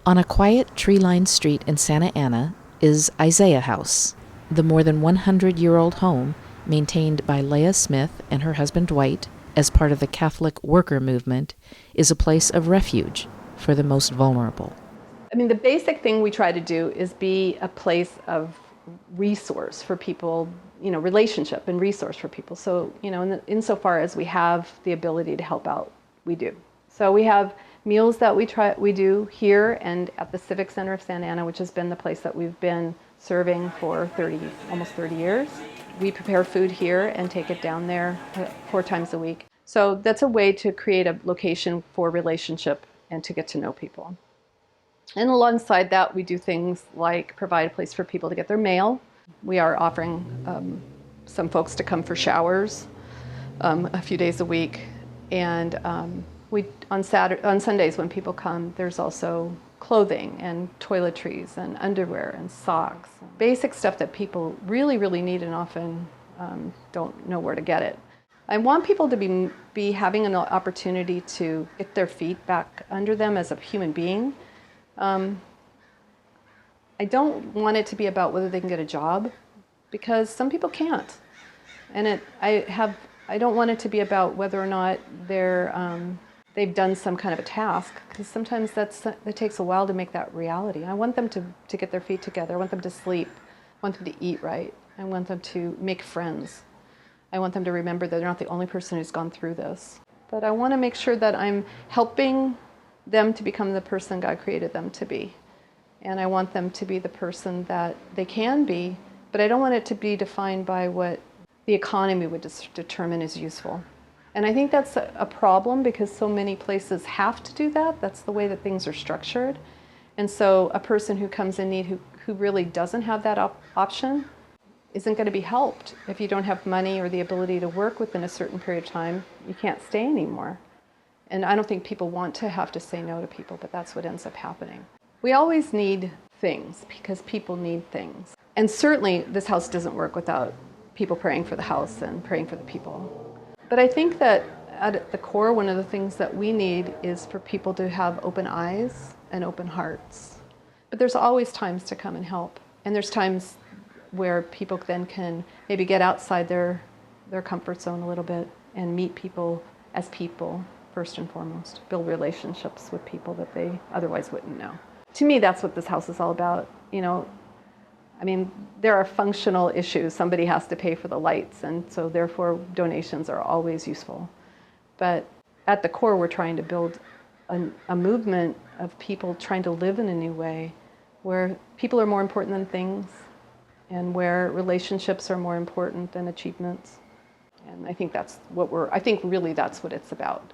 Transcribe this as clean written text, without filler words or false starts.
On a quiet, tree-lined street in Santa Ana is Isaiah House, the more than 100-year-old home maintained by Leia Smith and her husband Dwight as part of the Catholic Worker Movement, is a place of refuge for the most vulnerable. I mean, the basic thing we try to do is be a place of resource for people, relationship and resource for people. So, insofar as we have the ability to help out, we do. So we have meals that we do here and at the Civic Center of Santa Ana, which has been the place that we've been serving for almost 30 years. We prepare food here and take it down there 4 times a week. So that's a way to create a location for relationship and to get to know people. And alongside that, we do things like provide a place for people to get their mail. We are offering some folks to come for showers a few days a week. And on Sundays when people come, there's also clothing and toiletries and underwear and socks. Basic stuff that people really, really need and often don't know where to get it. I want people to be having an opportunity to get their feet back under them as a human being. I don't want it to be about whether they can get a job, because some people can't. And I don't want it to be about whether or not they've done some kind of a task, because sometimes it takes a while to make that reality. I want them to get their feet together. I want them to sleep. I want them to eat right. I want them to make friends. I want them to remember that they're not the only person who's gone through this. But I want to make sure that I'm helping them to become the person God created them to be. And I want them to be the person that they can be, but I don't want it to be defined by what the economy would determine is useful. And I think that's a problem, because so many places have to do that. That's the way that things are structured. And so a person who comes in need who really doesn't have that option isn't going to be helped. If you don't have money or the ability to work within a certain period of time, you can't stay anymore. And I don't think people want to have to say no to people, but that's what ends up happening. We always need things because people need things. And certainly this house doesn't work without people praying for the house and praying for the people. But I think that at the core, one of the things that we need is for people to have open eyes and open hearts. But there's always times to come and help. And there's times where people then can maybe get outside their comfort zone a little bit and meet people as people, first and foremost. Build relationships with people that they otherwise wouldn't know. To me, that's what this house is all about. I mean, there are functional issues. Somebody has to pay for the lights, and so therefore donations are always useful. But at the core, we're trying to build a movement of people trying to live in a new way, where people are more important than things, and where relationships are more important than achievements. And I think really that's what it's about.